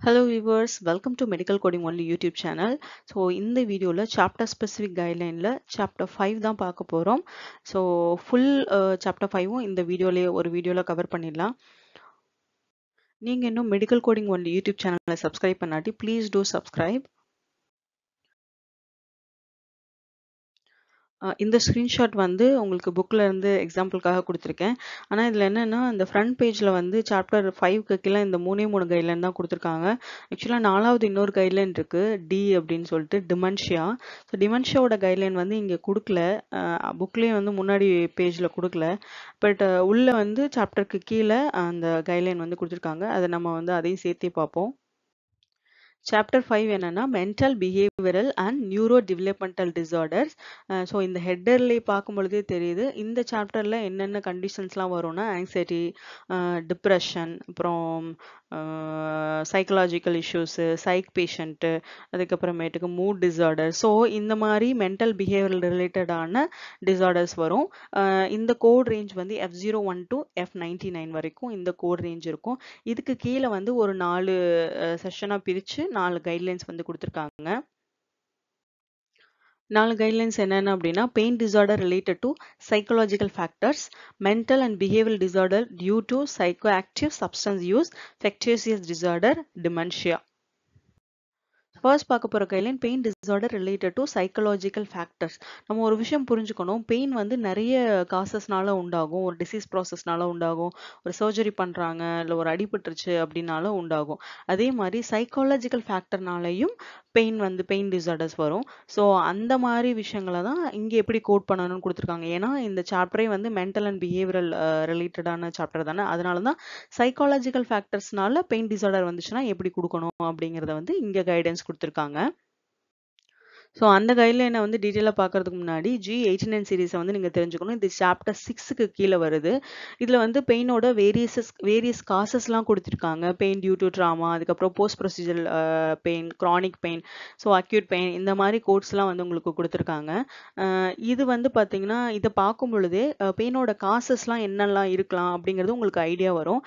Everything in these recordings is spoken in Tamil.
Hello viewers, welcome to Medical Coding Only YouTube channel. So இந்த வீடியோல chapter specific guideline chapter 5 தான் பார்க்க போறோம். So full chapter 5 இந்த வீடியோல கவர் பண்ணிடலாம். நீங்க இன்னும் Medical Coding Only YouTube channel subscribe பண்ணாட்டி please do subscribe. இந்த ஸ்க்ரீன்ஷாட் வந்து உங்களுக்கு புக்கில் இருந்து எக்ஸாம்பிளுக்காக கொடுத்துருக்கேன். ஆனால் இதில் என்னென்னா இந்த ஃப்ரண்ட் பேஜில் வந்து சாப்டர் 5க்கு கீழே இந்த மூணு கைட்லைன் தான் கொடுத்துருக்காங்க. ஆக்சுவலாக 4வது இன்னொரு கைட்லைன் இருக்குது, டி அப்படின்னு சொல்லிட்டு டிமென்ஷியா. ஸோ டிமென்ஷியாவோட கைட்லைன் வந்து இங்கே கொடுக்கல, புக்லேயே வந்து முன்னாடி பேஜில் கொடுக்கல. பட் உள்ளே வந்து சாப்டருக்கு கீழே அந்த கைட்லைன் வந்து கொடுத்துருக்காங்க. அதை நம்ம வந்து அதையும் சேர்த்தே பார்ப்போம். சாப்டர் 5 என்னன்னா mental behavioural and neuro developmental disorders. So இந்த ஹெட்டர்லேயே பார்க்கும் பொழுதே தெரியுது இந்த சாப்டரில் என்னென்ன கண்டிஷன்ஸ்லாம் வரும்னா ஆங்ஸைட்டி, டிப்ரெஷன், அப்புறம் சைக்கலாஜிக்கல் இஷ்யூஸு, சைக் பேஷண்ட்டு, அதுக்கப்புறமேட்டுக்கு மூட் டிசார்டர். ஸோ இந்த மாதிரி மென்டல் பிஹேவியரல் ரிலேட்டடான டிசார்டர்ஸ் வரும். இந்த கோட் ரேஞ்ச் வந்து F01 to F99 வரைக்கும் இந்த கோட் ரேஞ்ச் இருக்கும். இதுக்கு கீழே வந்து ஒரு 4 செஷனாக பிரித்து 4 கைட்லைன்ஸ் வந்து கொடுத்துருக்காங்க. 4 கைட்லைன்ஸ் என்னென்ன அப்படின்னா pain disorder related to psychological factors, mental and behavioural disorder due to psycho active substance use, factitious disorder, dementia. First பார்க்க போகிற guideline pain disorder related to psychological factors. நம்ம ஒரு விஷயம் புரிஞ்சுக்கணும், பெயின் வந்து நிறைய காசஸ்னால உண்டாகும். ஒரு டிசீஸ் ப்ராசஸ்னால உண்டாகும், ஒரு சர்ஜரி பண்ணுறாங்க, இல்லை ஒரு அடிபட்டுருச்சு அப்படின்னால உண்டாகும். அதே மாதிரி சைக்காலஜிக்கல் ஃபேக்டர்னாலையும் பெயின் டிசார்டர்ஸ் வரும். ஸோ அந்த மாதிரி விஷயங்களை தான் இங்கே எப்படி கோட் பண்ணணும்னு கொடுத்துருக்காங்க. ஏன்னா இந்த சாப்டரே வந்து மென்டல் அண்ட் பிஹேவியரல் ரிலேட்டடான சாப்டர் தானே. அதனால தான் சைக்காலஜிக்கல் ஃபேக்டர்ஸ்னால பெயின் டிசார்டர் வந்துச்சுன்னா எப்படி கொடுக்கணும் அப்படிங்கிறத வந்து இங்கே கைடன்ஸ் கொடுத்துருக்காங்க. ஸோ அந்த கைட்லைனை வந்து டீட்டெயிலாக பார்க்கறதுக்கு முன்னாடி G89 சீரீஸை வந்து நீங்கள் தெரிஞ்சுக்கணும். இது சாப்டர் 6க்கு கீழே வருது. இதில் வந்து பெயினோட வேரியஸ் காசஸ்லாம் கொடுத்துருக்காங்க. பெயின் டியூ டு ட்ராமா, அதுக்கப்புறம் post procedural pain, chronic pain, so acute pain, இந்த மாதிரி கோட்ஸ்லாம் வந்து உங்களுக்கு கொடுத்துருக்காங்க. இது வந்து பார்த்தீங்கன்னா இதை பார்க்கும் பொழுதே பெயினோட காசஸ்லாம் என்னெல்லாம் இருக்கலாம் அப்படிங்கிறது உங்களுக்கு ஐடியா வரும்.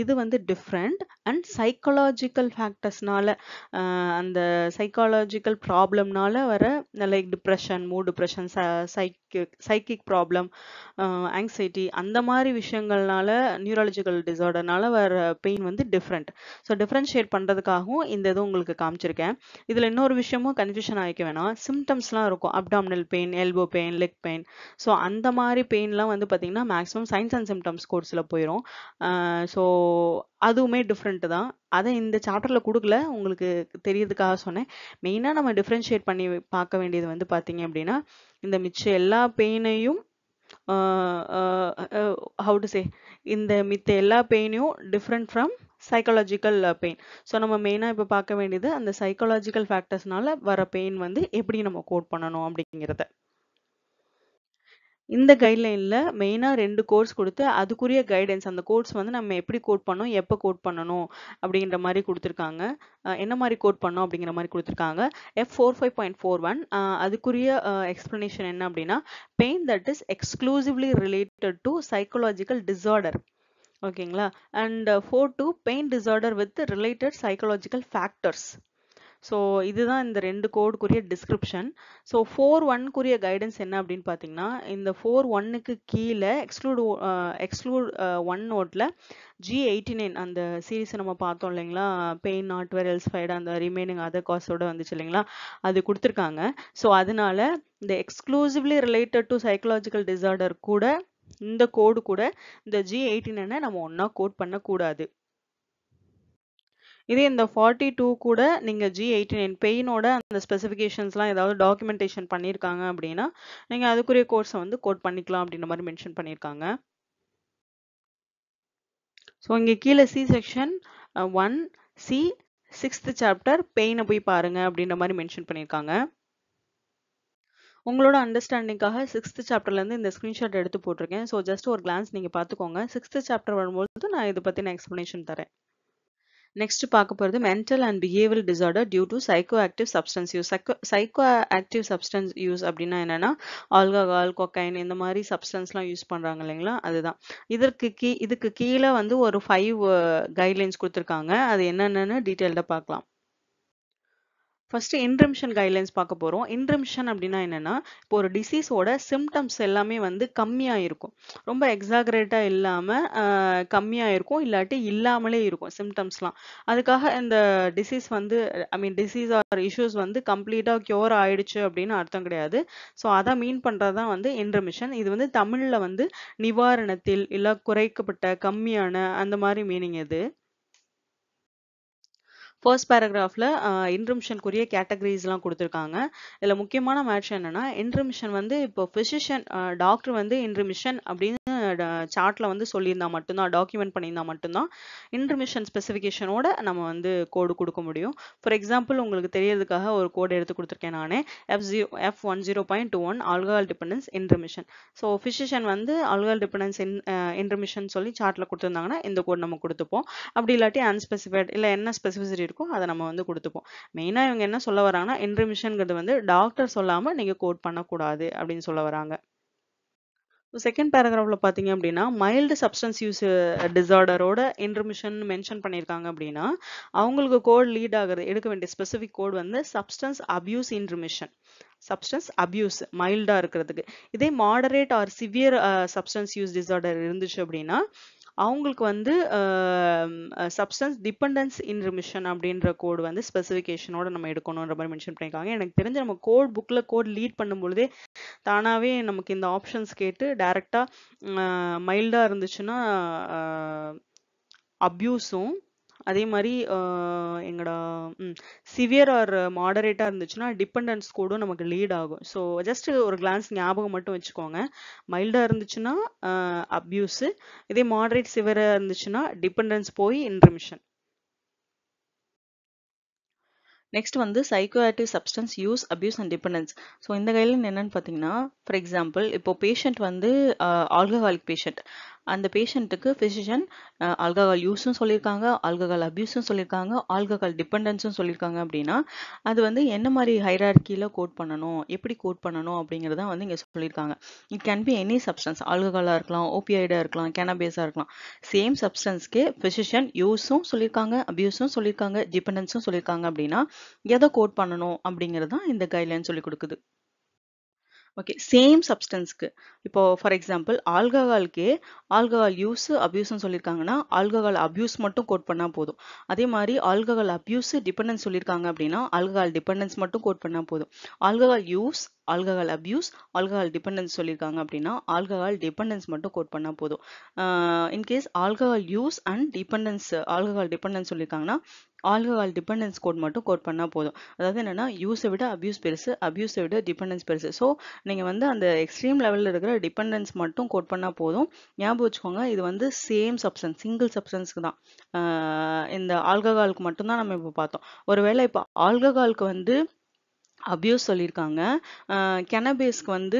இது வந்து டிஃப்ரெண்ட் அண்ட் சைக்காலஜிக்கல் ஃபேக்டர்ஸ்னால, அந்த சைக்காலஜிக்கல் ப்ராப்ளம்னால வர like depression, mood depression, psychic problem, anxiety, அந்த மாதிரி விஷயங்கள்னால, நியூரலாஜிக்கல் டிசார்டர்னால வர பெயின் வந்து டிஃப்ரெண்ட். ஸோ டிஃப்ரென்ஷியேட் பண்ணுறதுக்காகவும் இந்த இது உங்களுக்கு காமிச்சிருக்கேன். இதில் இன்னொரு விஷயமும் கன்ஃபியூஷன் ஆகிக்க வேணாம். சிம்டம்ஸ்லாம் இருக்கும், abdominal pain, elbow pain, leg pain. So அந்த மாதிரி பெயின்லாம் வந்து பார்த்தீங்கன்னா மேக்ஸிமம் சைன்ஸ் அண்ட் சிம்டம்ஸ் கோர்ஸில் போயிடும். ஸோ அதுவுமே டிஃப்ரெண்ட்டு தான். அதை இந்த சாப்டரில் கொடுக்கல, உங்களுக்கு தெரியறதுக்காக சொன்னேன். மெயினாக நம்ம டிஃப்ரென்ஷியேட் பண்ணி பார்க்க வேண்டியது வந்து பார்த்தீங்க அப்படின்னா இந்த மிச்ச எல்லா பெயினையும் ஹவு டு சே இந்த மித்த எல்லா பெயினையும் different from psychological pain. So நம்ம மெயினாக இப்போ பார்க்க வேண்டியது அந்த சைக்காலஜிக்கல் ஃபேக்டர்ஸ்னால வர பெயின் வந்து எப்படி நம்ம கோட் பண்ணணும் அப்படிங்கிறத. இந்த கைட்லைனில் மெயினாக 2 கோர்ஸ் கொடுத்து அதுக்குரிய கைடன்ஸ், அந்த கோர்ஸ் வந்து நம்ம எப்படி கோட் பண்ணணும், எப்போ கோட் பண்ணணும் அப்படிங்கிற மாதிரி கொடுத்துருக்காங்க. என்ன மாதிரி கோட் பண்ணணும் அப்படிங்கிற மாதிரி கொடுத்துருக்காங்க. F45.41 அதுக்குரிய எக்ஸ்பிளனேஷன் என்ன அப்படின்னா pain that is exclusively related to psychological disorder. ஓகேங்களா. And 4.2 pain disorder with related psychological factors. So இதுதான் இந்த 2 கோடுக்குரிய டிஸ்கிரிப்ஷன். ஸோ 4.1க்குரிய கைடன்ஸ் என்ன அப்படின்னு பார்த்தீங்கன்னா இந்த 4.1க்கு கீழே எக்ஸ்க்ளூட் 1 நோட்டில் G89 அந்த சீரீஸை நம்ம பார்த்தோம் இல்லைங்களா, பெயின் நாட் வேர் எல்ஸ்ஃபைடு, அந்த ரிமைனிங் அதர் காஸோட வந்துச்சு இல்லைங்களா, அது கொடுத்துருக்காங்க. ஸோ அதனால இந்த exclusively related to psychological disorder கூட இந்த கோடு கூட இந்த G89 நம்ம ஒன்றா கோட் பண்ணக்கூடாது. இதே இந்த 42 கூட நீங்கள் G89 பெயினோட அந்த ஸ்பெசிஃபிகேஷன்ஸ்லாம் ஏதாவது டாக்குமெண்டேஷன் பண்ணியிருக்காங்க அப்படின்னா நீங்கள் அதுக்குரிய கோர்ஸை வந்து கோட் பண்ணிக்கலாம் அப்படின்ற மாதிரி மென்ஷன் பண்ணியிருக்காங்க. ஸோ இங்கே கீழே C section 1C 6th chapter பெயினை போய் பாருங்க அப்படின்ற மாதிரி மென்ஷன் பண்ணியிருக்காங்க. உங்களோட அண்டர்ஸ்டாண்டிங்காக 6th சாப்டர்லேருந்து இந்த ஸ்க்ரீன்ஷாட் எடுத்து போட்டிருக்கேன். ஸோ ஜஸ்ட் ஒரு கிளான்ஸ் நீங்கள் பார்த்துக்கோங்க. 6th சாப்டர் வரும்போது நான் இதை பற்றி நான் எக்ஸ்ப்ளனேஷன் தரேன். நெக்ஸ்ட் பார்க்க போகிறது mental and behavioural disorder due to psychoactive substance use. Psychoactive substance use அப்படின்னா என்னன்னா ஆல்கஹால், கொக்கைன் இந்த மாதிரி சப்ஸ்டன்ஸ்லாம் யூஸ் பண்ணுறாங்க இல்லைங்களா, அதுதான். இதுக்கு கீழே வந்து ஒரு 5 கைட்லைன்ஸ் கொடுத்துருக்காங்க. அது என்னென்னு டீட்டெயில்டாக பார்க்கலாம். ஃபர்ஸ்ட் இன்ரிமிஷன் கைட்லைன்ஸ் பார்க்க போகிறோம். இன்ரிமிஷன் அப்படின்னா என்னன்னா, இப்போ ஒரு டிசீஸோட சிம்டம்ஸ் எல்லாமே வந்து கம்மியாக இருக்கும். ரொம்ப எக்ஸாகரேட்டாக இல்லாமல் கம்மியாக இருக்கும், இல்லாட்டி இல்லாமலே இருக்கும் சிம்டம்ஸ்லாம். அதுக்காக இந்த டிசீஸ் வந்து டிசீஸ் ஆர் இஷ்யூஸ் வந்து கம்ப்ளீட்டாக க்யூர் ஆயிடுச்சு அப்படின்னு அர்த்தம் கிடையாது. ஸோ அதை மீன் பண்ணுறது தான் வந்து இன்ரிமிஷன். இது வந்து தமிழில் வந்து நிவாரணத்தில் இல்லை குறைக்கப்பட்ட, கம்மியான அந்த மாதிரி மீனிங் இது. ஃபர்ஸ்ட் பேராகிராஃபில் இன்ட்ரிமிஷனுக்குரிய கேட்டகரிஸ்லாம் கொடுத்துருக்காங்க. இதில் முக்கியமான மேட்ச் என்னென்னா, இன்ட்ரிமிஷன் வந்து இப்போ ஃபிசிஷியன் டாக்டர் வந்து இன்ட்ரிமிஷன் அப்படின்னு சார்ட்டில் வந்து சொல்லியிருந்தா மட்டும்தான், டாக்குமெண்ட் பண்ணியிருந்தா மட்டும்தான் இன்ட்ரிமிஷன் ஸ்பெசிஃபிகேஷனோட நம்ம வந்து கோடு கொடுக்க முடியும். ஃபார் எக்ஸாம்பிள் உங்களுக்கு தெரியறதுக்காக ஒரு கோடு எடுத்து கொடுத்துருக்கேன் நானே. F10.21 alcohol dependence in remission. So physician வந்து ஆல்கஹால் டிபெண்டன்ஸ் இன்ட்ரிமிஷன் சொல்லி சார்ட்டில் கொடுத்துருந்தாங்கன்னா இந்த கோட் நம்ம கொடுத்துப்போம். அப்படி இல்லாட்டி அன்ஸ்பெசிஃபைட் இல்லை என்ன ஸ்பெசிஃபிசிட்டி இருக்கோ அதை நம்ம வந்து கொடுத்துப்போம். மெயினாக இவங்க என்ன சொல்ல வராங்கன்னா, இன்ட்ரிமிஷன்ங்கிறது வந்து டாக்டர் சொல்லாமல் நீங்கள் கோட் பண்ணக்கூடாது அப்படின்னு சொல்ல வராங்க. செகண்ட் பேராகிராஃபில் பார்த்தீங்க அப்படின்னா, மைல்டு சப்ஸ்டன்ஸ் யூஸ் டிசார்டரோட இன்ட்ரிமிஷன் மென்ஷன் பண்ணியிருக்காங்க அப்படின்னா, அவங்களுக்கு கோட் லீட் ஆகுறது எடுக்க வேண்டிய ஸ்பெசிஃபிக் கோட் வந்து சப்ஸ்டன்ஸ் அபியூஸ் இன்ட்ரிமிஷன். சப்ஸ்டன்ஸ் அபியூஸ் மைல்டாக இருக்கிறதுக்கு. இதே moderate R severe substance use disorder இருந்துச்சு அப்படின்னா, அவங்களுக்கு வந்து சப்ஸ்டன்ஸ் டிபெண்டன்ஸ் இன்ரிமிஷன் அப்படின்ற கோடு வந்து ஸ்பெசிஃபிகேஷனோட நம்ம எடுக்கணுன்ற மாதிரி மென்ஷன் பண்ணியிருக்காங்க. எனக்கு தெரிஞ்ச நம்ம கோட் புக்கில் கோட் லீட் பண்ணும்பொழுதே தானாகவே நமக்கு இந்த ஆப்ஷன்ஸ் கேட்டு டைரெக்டாக மைல்டாக இருந்துச்சுன்னா அப்யூஸும், அதே மாதிரி எங்கடா சிவியர் ஆர் மாடரேட்டாக இருந்துச்சுன்னா டிபெண்டன்ஸ் கோடும் நமக்கு லீட் ஆகும். ஸோ ஜஸ்ட் ஒரு கிளான்ஸ் ஞாபகம் மட்டும் வச்சுக்கோங்க. மைல்டாக இருந்துச்சுன்னா அப்யூஸு, இதே மாடரேட் சிவியராக இருந்துச்சுன்னா டிபெண்டன்ஸ் போய் இன்ட்ரிமிஷன். நெக்ஸ்ட் வந்து psychoactive substance use abuse and dependence. So இந்த கைட்லைன் என்னன்னு பார்த்தீங்கன்னா, ஃபார் எக்ஸாம்பிள் இப்போ பேஷண்ட் வந்து ஆல்கஹாலிக் பேஷண்ட், அந்த பேஷண்ட்டுக்கு ஃபிசிஷியன் ஆல்கஹால் யூஸும் சொல்லியிருக்காங்க, ஆல்கஹால் அபியூஸும் சொல்லியிருக்காங்க, ஆல்கஹால் டிபெண்டன்ஸும் சொல்லியிருக்காங்க அப்படின்னா அது வந்து என்ன மாதிரி ஹைரார்கியில் கோட் பண்ணணும், எப்படி கோட் பண்ணணும் அப்படிங்கிறத வந்து இங்கே சொல்லியிருக்காங்க. It can be any substance, ஆல்கஹாலாக இருக்கலாம், ஓபியாய்டாக இருக்கலாம், கேனபேஸாக இருக்கலாம். சேம் சப்ஸ்டன்ஸ்க்கே ஃபிசிஷியன் யூஸும் சொல்லியிருக்காங்க, அபியூஸும் சொல்லியிருக்காங்க, டிபெண்டன்ஸும் சொல்லியிருக்காங்க அப்படின்னா எதை கோட் பண்ணணும் அப்படிங்கிறது தான் இந்த கைட்லைன் சொல்லி கொடுக்குது. ஓகே, சேம் சப்ஸ்டன்ஸ்க்கு இப்போ ஃபார் எக்ஸாம்பிள் ஆல்கஹால்கே ஆல்கஹால் யூஸ் அபியூஸ்ன்னு சொல்லியிருக்காங்கன்னா ஆல்கஹால் அபியூஸ் மட்டும் கோட் பண்ணால் போதும். அதே மாதிரி ஆல்கஹால் அபியூஸ் டிபெண்டன்ஸ் சொல்லியிருக்காங்க அப்படின்னா ஆல்கஹால் டிபெண்டன்ஸ் மட்டும் கோட் பண்ணால் போதும். Alcohol use, alcohol abuse, alcohol dependence சொல்லியிருக்காங்க அப்படின்னா ஆல்கஹால் டிபெண்டன்ஸ் மட்டும் கோட் பண்ணால் போதும். In case alcohol use and dependence, alcohol dependence சொல்லியிருக்காங்கன்னா ஆல்கஹால் டிபெண்டன்ஸ் கோட் மட்டும் கோட் பண்ணால் போதும். அதாவது என்னன்னா யூஸை விட அபியூஸ் பெருசு, அபியூஸை விட டிபெண்டன்ஸ் பெருசு. ஸோ நீங்கள் வந்து அந்த எக்ஸ்ட்ரீம் லெவலில் இருக்கிற டிபெண்டன்ஸ் மட்டும் கோட் பண்ணால் போதும். ஞாபகம் வச்சுக்கோங்க, இது வந்து சேம் சப்ஸ்டன்ஸ், சிங்கிள் சப்ஸ்டன்ஸ்க்கு தான். இந்த ஆல்கஹாலுக்கு மட்டும்தான் நம்ம இப்போ பார்த்தோம். ஒருவேளை இப்போ ஆல்கஹாலுக்கு வந்து அபியூஸ் சொல்லியிருக்காங்க, கெனபேஸ்க்கு வந்து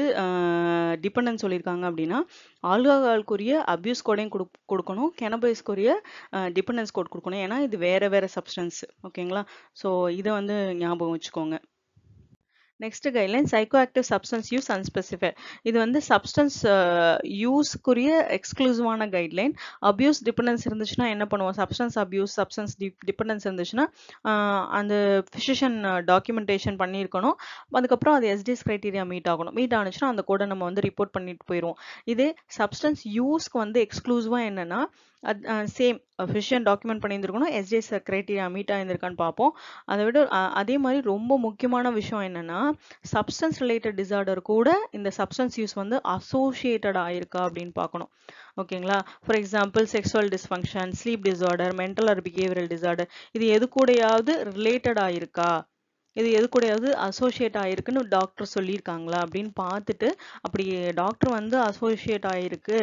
டிபெண்டன்ஸ் சொல்லியிருக்காங்க அப்படின்னா ஆல்கஹாலுக்குரிய அபியூஸ் கோடையும் கொடுக்கணும், கெனபேஸ்க்குரிய டிபெண்டன்ஸ் கோட் கொடுக்கணும். ஏன்னா இது வேற வேற சப்ஸ்டன்ஸ். ஓகேங்களா? ஸோ இதை வந்து ஞாபகம் வச்சுக்கோங்க. Next guideline psychoactive substance use unspecified. இது வந்து சப்ஸ்டன்ஸ் யூஸ்க்குரிய எக்ஸ்க்ளூசிவான கைட்லைன். அபியூஸ் டிபெண்டன்ஸ் இருந்துச்சுன்னா என்ன பண்ணுவோம், சப்ஸ்டன்ஸ் அபியூஸ் சப்ஸ்டன்ஸ் டிபெண்டன்ஸ் இருந்துச்சுன்னா அந்த ஃபிசிஷியன் டாக்குமெண்டேஷன் பண்ணியிருக்கணும். அதுக்கப்புறம் அது எஸ்டிஎஸ் கிரைட்டீரியா மீட் ஆகணும். மீட் ஆனிச்சுன்னா அந்த கோடை நம்ம வந்து ரிப்போர்ட் பண்ணிட்டு போயிடுவோம். இதே சப்ஸ்டன்ஸ் யூஸ்க்கு வந்து எக்ஸ்க்ளூசிவாக என்னன்னா சேம் ஃபிசிஷியன் டாக்குமெண்ட் பண்ணியிருந்துருக்கணும், எஸ்டிஎஸ் கிரைட்டீரியா மீட் ஆகியிருக்கான்னு பார்ப்போம். அதை விட அதே மாதிரி ரொம்ப முக்கியமான விஷயம் என்னன்னா சப்ஸ்டன்ஸ் ரிலேட்டட் டிசார்டர் கூட இந்த சப்ஸ்டன்ஸ் யூஸ் வந்து அசோசியேட்டட் ஆயிருக்கா அப்படின்னு பார்க்கணும். ஓகேங்களா? For example sexual dysfunction, sleep disorder, mental R behavioural disorder, இது எது கூடயாவது ரிலேட்டட் ஆயிருக்கா, இது எது கூடயாவது அசோசியேட் ஆயிருக்குன்னு டாக்டர் சொல்லியிருக்காங்களா அப்படின்னு பார்த்துட்டு, அப்படி டாக்டர் வந்து அசோசியேட் ஆயிருக்கு,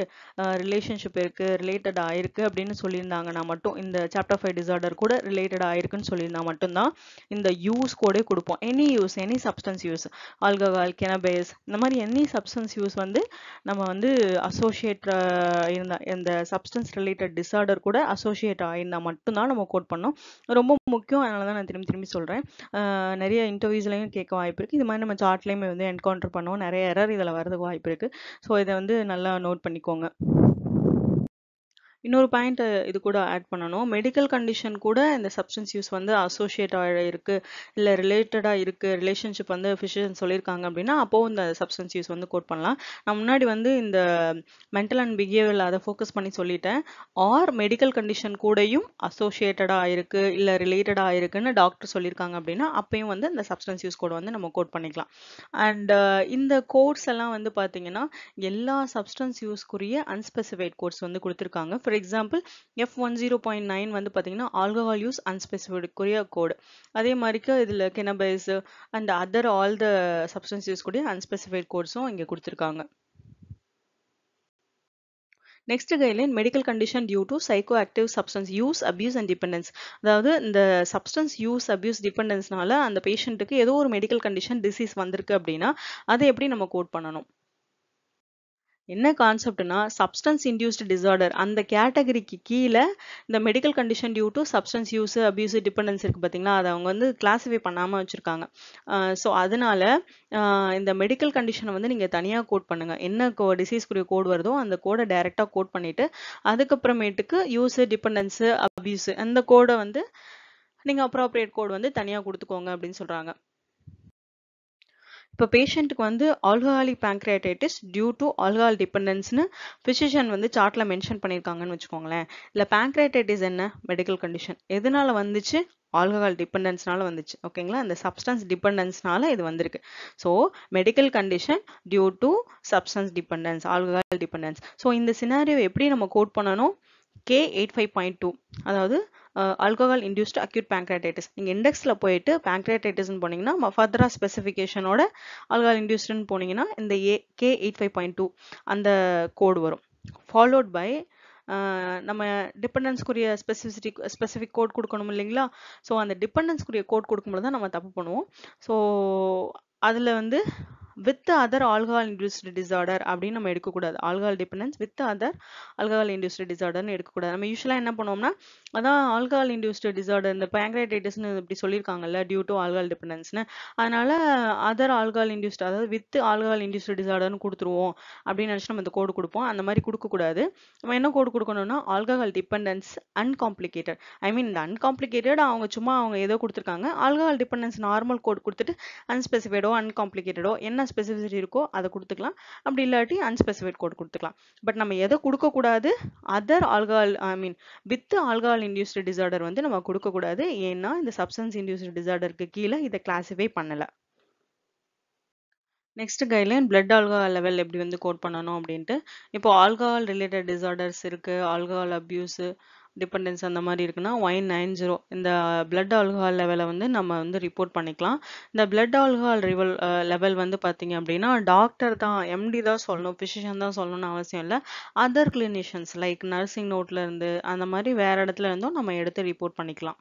ரிலேஷன்ஷிப் இருக்கு, ரிலேட்டட் ஆயிருக்கு அப்படின்னு சொல்லியிருந்தாங்கன்னா மட்டும், இந்த சாப்டர் 5 டிசார்டர் கூட ரிலேட்டட் ஆயிருக்குன்னு சொல்லியிருந்தா மட்டும்தான் இந்த யூஸ் கோடே கொடுப்போம். எனி சப்ஸ்டன்ஸ் யூஸ், ஆல்கஹால், கெனபேஸ், இந்த மாதிரி எனி சப்ஸ்டன்ஸ் யூஸ் வந்து நம்ம வந்து அசோசியேட் இருந்தா, இந்த சப்ஸ்டன்ஸ் ரிலேட்டட் டிசார்டர் கூட அசோசியேட் ஆயிருந்தா மட்டும்தான் நம்ம கோட் பண்ணோம். ரொம்ப முக்கியம். அதனால தான் நான் திரும்பி திரும்பி சொல்றேன். நிறைய இன்டர்வியூஸ்லையும் கேட்க வாய்ப்பு இருக்கு. இது மாதிரி நம்ம சார்ட்லையுமே வந்து என்கவுண்டர் பண்ணுவோம். நிறைய எரர் இதில் வரதுக்கு வாய்ப்பு இருக்கு. ஸோ இதை வந்து நல்லா நோட் பண்ணிக்கோங்க. இன்னொரு பாயிண்ட் இது கூட ஆட் பண்ணணும். மெடிக்கல் கண்டிஷன் கூட இந்த சப்ஸ்டன்ஸ் யூஸ் வந்து அசோசியேட் ஆயிருக்கு, இல்லை ரிலேட்டடாக இருக்கு, ரிலேஷன்ஷிப் வந்து ஃபிசிஷியன் சொல்லியிருக்காங்க அப்படின்னா அப்போ இந்த சப்ஸ்டன்ஸ் யூஸ் வந்து கோட் பண்ணலாம். நான் முன்னாடி வந்து இந்த மென்டல் அண்ட் பிஹேவியர் அதை ஃபோக்கஸ் பண்ணி சொல்லிட்டேன். ஆர் மெடிக்கல் கண்டிஷன் கூடயும் அசோசியேட்டடாக இருக்கு, இல்லை ரிலேட்டடாக இருக்குன்னு டாக்டர் சொல்லியிருக்காங்க அப்படின்னா அப்பயும் வந்து இந்த சப்ஸ்டன்ஸ் யூஸ் கோட் வந்து நம்ம கோட் பண்ணிக்கலாம். அண்ட் இந்த கோட்ஸ் எல்லாம் வந்து பார்த்தீங்கன்னா எல்லா சப்ஸ்டன்ஸ் யூஸ்க்குரிய அன்ஸ்பெசிஃபைட் கோட்ஸ் வந்து கொடுத்துருக்காங்க. ஃபார் எக்ஸாம்பிள் F10.9 வந்து பார்த்தீங்கன்னா ஆல்கஹால் யூஸ் அன்ஸ்பெசிஃபைடுக்குரிய கோடு. அதே மாதிரிக்கு இதில் cannabis and other all the substance use கூடிய அன்ஸ்பெசிஃபைட் கோட்ஸும் இங்கே கொடுத்துருக்காங்க. Next guideline medical condition due to psycho active substance use abuse and dependence. அதாவது இந்த சப்ஸ்டன்ஸ் யூஸ் அபியூஸ் டிபெண்டன்ஸ்னால அந்த பேஷண்ட்டுக்கு ஏதோ ஒரு மெடிக்கல் கண்டிஷன் டிசீஸ் வந்திருக்கு அப்படின்னா அதை எப்படி நம்ம கோட் பண்ணணும்? என்ன கான்செப்ட்னா சப்ஸ்டன்ஸ் இன்டியூஸ்டு டிசார்டர் அந்த கேட்டகரிக்கு கீழே இந்த medical condition due to substance use abuse dependence இருக்கு பார்த்தீங்களா, அதை அவங்க வந்து கிளாஸிஃபை பண்ணாமல் வச்சுருக்காங்க. ஸோ அதனால இந்த மெடிக்கல் கண்டிஷனை வந்து நீங்கள் தனியாக கோட் பண்ணுங்கள். என்ன டிசீஸ்க்குரிய கோட் வருதோ அந்த கோடை டைரெக்டாக கோட் பண்ணிவிட்டு அதுக்கப்புறமேட்டுக்கு யூஸு டிபெண்டன்ஸு அபியூஸு அந்த கோடை வந்து நீங்கள் அப்ராப்ரியேட் கோட் வந்து தனியாக கொடுத்துக்கோங்க அப்படின்னு சொல்கிறாங்க. இப்போ பேஷண்ட்டுக்கு வந்து alcoholic pancreatitis due to alcohol டிபெண்டன்ஸ்னு ஃபிசிஷியன் வந்து சார்ட்டில் மென்ஷன் பண்ணியிருக்காங்கன்னு வச்சுக்கோங்களேன். இல்லை பேங்க்ரியாடைட்டிஸ் என்ன மெடிக்கல் கண்டிஷன், எதனால வந்துச்சு? ஆல்கஹால் டிபெண்டன்ஸ்னால வந்துச்சு. ஓகேங்களா, இந்த சப்ஸ்டன்ஸ் டிபெண்டன்ஸ்னால இது வந்திருக்கு. So medical condition due to substance dependence, alcohol dependence. So இந்த சினாரியோ எப்படி நம்ம கோட் பண்ணணும்? K85.2, அதாவது ஆல்கஹால் இன்டியூஸ்டு அக்யூட் பேங்க்ரியாடைட்டிஸ். நீங்கள் இண்டெக்ஸில் போயிட்டு பேங்க்ரியாடைட்டிஸ்னு போனீங்கன்னா ஃபர்தரா ஸ்பெசிஃபிகேஷனோட ஆல்கஹால் இன்டியூஸ்டுன்னு போனீங்கன்னா இந்த K85.2 அந்த கோடு வரும். ஃபாலோட் பை நம்ம டிபெண்டன்ஸ்க்குரிய ஸ்பெசிஃபிக் கோட் கொடுக்கணும் இல்லைங்களா? ஸோ அந்த டிபெண்டன்ஸ்க்குரிய கோட் கொடுக்கும்போது தான் நம்ம தப்பு பண்ணுவோம். ஸோ அதில் வந்து with other alcohol induced disorder அப்படின்னு நம்ம எடுக்கக்கூடாது. Alcohol dependence with other alcohol induced டிசார்டர்னு எடுக்கக்கூடாது. நம்ம யூஸ்வலாக என்ன பண்ணுவோம்னா அதான் ஆல்கஹால் இன்டியூஸ்டு டிசார்டர் இந்த பேங்க்ரைடைட்டிஸ்னு இப்படி சொல்லியிருக்காங்கல்ல டியூ டு ஆல்கஹால் டிபெண்டன்ஸ்னு, அதனால அதர் ஆல்கஹால் இன்டியூஸ்டு அதாவது வித் ஆல்கஹால் இன்டியூஸ்டு டிசார்டர்னு கொடுத்துருவோம் அப்படின்னு நினச்சி நம்ம இந்த கோடு கொடுப்போம். அந்த மாதிரி கொடுக்கக்கூடாது. நம்ம என்ன கோடு கொடுக்கணும்னா ஆல்கஹால் டிபெண்டன்ஸ் அன்காம்ப்ளிகேட்டட். ஐ மீன் இந்த அன்காம்ப்ளிகேட்டட் அவங்க ஏதோ கொடுத்துருக்காங்க. ஆல்கஹால் டிபெண்டன்ஸ் நார்மல் கோட் கொடுத்துட்டு அன்ஸ்பெசிஃபைடோ அன்காம்ப்ளிகேட்டடோ என்ன ஸ்பெசிஃபிசிட்டி இருக்கோ அதை கொடுத்துக்கலாம். அப்படி இல்லாட்டி அன்ஸ்பெசிஃபைட் கோட் கொடுத்துக்கலாம். பட் நம்ம எதை கொடுக்கக்கூடாது? Other alcohol I mean with alcohol induced disorder வந்து நம்ம கொடுக்கக்கூடாது. ஏன்னா இந்த சப்ஸ்டன்ஸ் இன்டியூஸ்டு டிசார்டருக்கு கீழே இதை கிளாஸிஃபை பண்ணலை. Next guideline blood alcohol level எப்படி வந்து கோட் பண்ணணும் அப்படின்ட்டு. இப்போ ஆல்கஹால் ரிலேட்டட் டிசார்டர்ஸ் இருக்கு, ஆல்கஹால் அபியூஸு டிபெண்டன்ஸ் அந்த மாதிரி இருக்குன்னா 0.90 இந்த பிளட் ஆல்கஹால் லெவலை வந்து நம்ம வந்து ரிப்போர்ட் பண்ணிக்கலாம். இந்த பிளட் ஆல்கஹால் லெவல் வந்து பார்த்தீங்க அப்படின்னா டாக்டர் தான், எம்டி தான் சொல்லணும், ஃபிசிஷியன் தான் சொல்லணும்னு அவசியம் இல்லை. அதர் கிளினிஷியன்ஸ் லைக் நர்சிங் நோட்ல இருந்து அந்த மாதிரி வேற இடத்துல இருந்தும் நம்ம எடுத்து ரிப்போர்ட் பண்ணிக்கலாம்.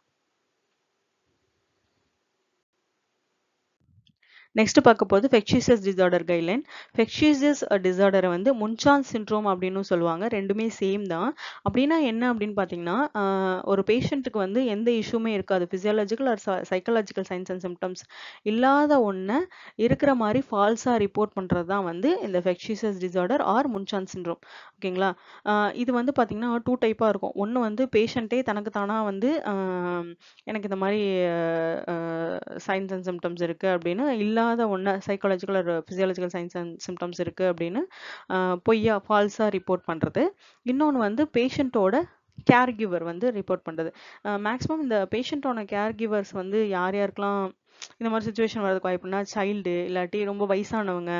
நெக்ஸ்ட் பார்க்க போது ஃபெக்ஷியஸ் டிசார்டர் கைட்லைன். ஃபெக்ஷியஸ் டிசார்டரை வந்து முன்சான் சிண்ட்ரோம் அப்படின்னு சொல்லுவாங்க. ரெண்டுமே சேம் தான். அப்படின்னா என்ன அப்படின்னு பார்த்தீங்கன்னா ஒரு பேஷண்ட்டுக்கு வந்து எந்த இஷ்யூமே இருக்காது, physiological or psychological signs and symptoms இல்லாத ஒன்றை இருக்கிற மாதிரி ஃபால்ஸாக ரிப்போர்ட் பண்ணுறது தான் வந்து இந்த ஃபெக்ஷியஸ் டிசார்டர் ஆர் முன்சான் சிண்ட்ரோம். ஓகேங்களா, இது வந்து பார்த்தீங்கன்னா 2 டைப்பாக இருக்கும். ஒன்று வந்து பேஷண்ட்டே தனக்கு தானாக வந்து எனக்கு இந்த மாதிரி சைன்ஸ் அண்ட் சிம்டம்ஸ் இருக்குது அப்படின்னு இல்லாத ஒன்று, சைக்காலஜிக்கல் ஒரு ஃபிசியாலஜிக்கல் சைன்ஸ் அண்ட் சிம்டம்ஸ் இருக்குது அப்படின்னு பொய்யா ஃபால்ஸாக ரிப்போர்ட் பண்ணுறது. இன்னொன்று வந்து பேஷண்ட்டோட கேர் கிவர் வந்து ரிப்போர்ட் பண்ணுறது. மேக்ஸிமம் இந்த பேஷண்ட்டோட கேர் கிவர்ஸ் வந்து யார் யாருக்கெல்லாம் இந்த மாதிரி சுச்சுவேஷன் வரதுக்கு வாய்ப்புனா சைல்டு இல்லாட்டி ரொம்ப வயசானவங்க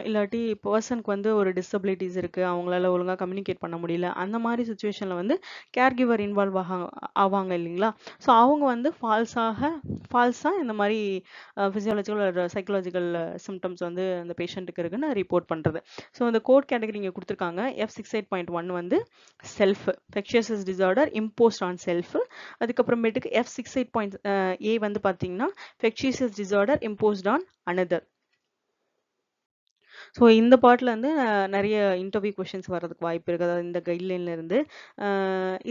இல்லாட்டி பர்சனுக்கு வந்து ஒரு டிசபிலிட்டிஸ் இருக்கு, அவங்களால ஒழுங்கா கம்யூனிகேட் பண்ண முடியல, அந்த மாதிரி சுச்சுவேஷன்ல வந்து கேர் கிவர் இன்வால்வ் ஆவாங்க இல்லைங்களா. ஸோ அவங்க வந்து ஃபால்ஸா இந்த மாதிரி பிசியாலஜிக்கல் சைக்கலாஜிக்கல் சிம்டம்ஸ் வந்து அந்த பேஷண்ட்டுக்கு இருக்குன்னு ரிப்போர்ட் பண்றது. ஸோ இந்த கோட் கேட்டகரி இங்கே கொடுத்துருக்காங்க. F68.1 வந்து self factitious disorder imposed on self. அதுக்கப்புறமேட்டுக்கு F68.A வந்து பார்த்தீங்கன்னா factitious disorder imposed on another. So இந்த பார்ட்ல வந்து நிறைய இன்டர்வியூ கொஷின்ஸ் வர்றதுக்கு வாய்ப்பு இருக்குது. அதாவது இந்த கைட்லைன்ல இருந்து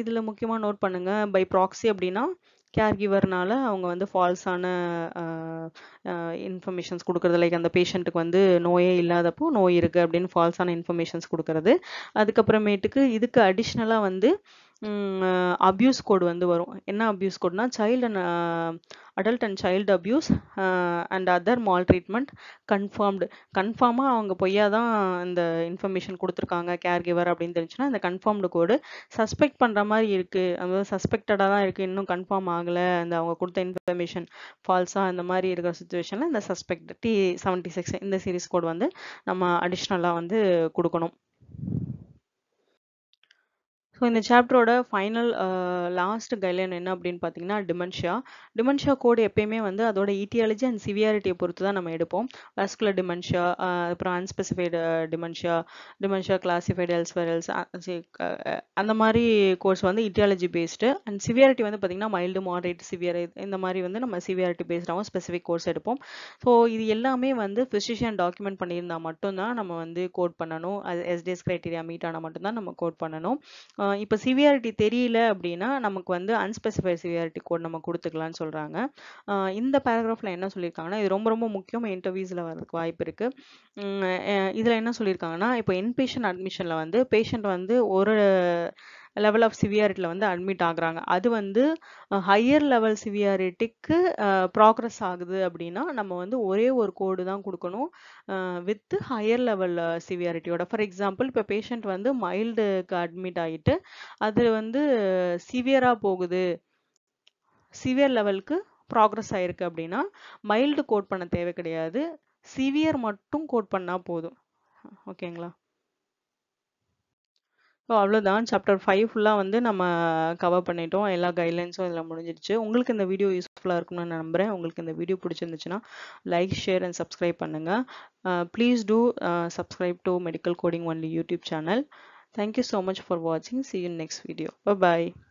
இதில் முக்கியமாக நோட் பண்ணுங்க, பை ப்ராக்ஸி அப்படின்னா கேர் கிவர்னால அவங்க வந்து ஃபால்ஸான இன்ஃபர்மேஷன்ஸ் கொடுக்கறது, லைக் அந்த பேஷண்ட்டுக்கு வந்து நோயே இல்லாதப்போ நோய் இருக்குது அப்படின்னு ஃபால்ஸான இன்ஃபர்மேஷன்ஸ் கொடுக்கறது. அதுக்கப்புறமேட்டுக்கு இதுக்கு அடிஷ்னலாக வந்து அபியூஸ் கோட் வந்து வரும். என்ன அபியூஸ் கோட்னா child and adult and child abuse and other maltreatment கன்ஃபார்மாக அவங்க பொய்யா தான் இந்த இன்ஃபர்மேஷன் கொடுத்துருக்காங்க கேர் கிவர் அப்படின்னு தெரிஞ்சுன்னா இந்த கன்ஃபார்ம்டு கோடு. சஸ்பெக்ட் பண்ணுற மாதிரி இருக்குது, அதாவது சஸ்பெக்டடாக தான் இருக்குது, இன்னும் கன்ஃபார்ம் ஆகலை, அந்த அவங்க கொடுத்த இன்ஃபர்மேஷன் ஃபால்ஸாக இந்த மாதிரி இருக்கிற சுச்சுவேஷனில் இந்த சஸ்பெக்ட் T76 இந்த சீரிஸ் கோட் வந்து நம்ம அடிஷ்னலாக வந்து கொடுக்கணும். ஸோ இந்த சாப்டரோட ஃபைனல் லாஸ்ட் கைட்லைன் என்ன அப்படின்னு பார்த்தீங்கன்னா டிமென்ஷியா கோடு எப்பயுமே வந்து அதோட ஈட்டியாலஜி அண்ட் சிவியாரிட்டியை பொறுத்து தான் நம்ம எடுப்போம். வாஸ்குலர் டிமென்ஷியா, அப்புறம் அன்ஸ்பெசிஃபைடு டிமென்ஷியா கிளாசிஃபைடு எல்ஸ்வெரல்ஸ், அந்த மாதிரி கோர்ஸ் வந்து ஈட்டியாலஜி பேஸ்டு. அண்ட் சிவியாரிட்டி வந்து பார்த்தீங்கன்னா மைல்டு மாடரேட் சிவியர் இந்த மாதிரி வந்து நம்ம சிவியாரிட்டி பேஸ்டாகவும் ஸ்பெசிஃபிக் கோர்ஸ் எடுப்போம். ஸோ இது எல்லாமே வந்து ஃபிசிஷியன் டாக்குமெண்ட் பண்ணியிருந்தால் மட்டும்தான் நம்ம வந்து கோட் பண்ணணும். அது SDS கிரைட்டீரியா மீட் ஆனால் மட்டும்தான் நம்ம கோட் பண்ணணும். இப்போ சிவியாரிட்டி தெரியல அப்படின்னா நமக்கு வந்து அன்ஸ்பெசிஃபைட் சிவியாரிட்டி கோட் நம்ம கொடுத்துக்கலாம்னு சொல்கிறாங்க. இந்த பேராகிராஃபில் என்ன சொல்லியிருக்காங்கன்னா, இது ரொம்ப ரொம்ப முக்கியமாக இன்டர்வியூஸில் வரதுக்கு வாய்ப்பு இருக்குது. இதில் என்ன சொல்லியிருக்காங்கன்னா, இப்போ இன்பேஷண்ட் அட்மிஷனில் வந்து பேஷண்ட் வந்து ஒரு லெவல் ஆஃப் சிவியாரிட்டியில் வந்து அட்மிட் ஆகுறாங்க. அது வந்து ஹையர் லெவல் சிவியாரிட்டிக்கு ப்ராக்ரஸ் ஆகுது அப்படின்னா நம்ம வந்து ஒரே ஒரு கோடு தான் கொடுக்கணும் வித் ஹையர் லெவல் சிவியாரிட்டியோட. ஃபார் எக்ஸாம்பிள் இப்போ பேஷண்ட் வந்து மைல்டுக்கு அட்மிட் ஆகிட்டு அது வந்து சிவியராக போகுது, சிவியர் லெவலுக்கு ப்ராக்ரஸ் ஆயிருக்கு அப்படின்னா மைல்டு கோட் பண்ண தேவை கிடையாது, சிவியர் மட்டும் கோட் பண்ணால் போதும். ஓகேங்களா. ஸோ அவ்வளோதான், சாப்டர் 5 ஃபுல்லாக வந்து நம்ம கவர் பண்ணிட்டோம். எல்லா கைட்லைன்ஸும் இதில் முடிஞ்சிடுச்சு. உங்களுக்கு இந்த வீடியோ யூஸ்ஃபுல்லாக இருக்கும்னு நான் நம்புகிறேன். உங்களுக்கு இந்த வீடியோ பிடிச்சிருந்துச்சுன்னா லைக், ஷேர் அண்ட் சப்ஸ்கிரைப் பண்ணுங்கள். Please do subscribe to medical coding only YouTube channel. Thank you so much for watching. See you in next video. Bye bye.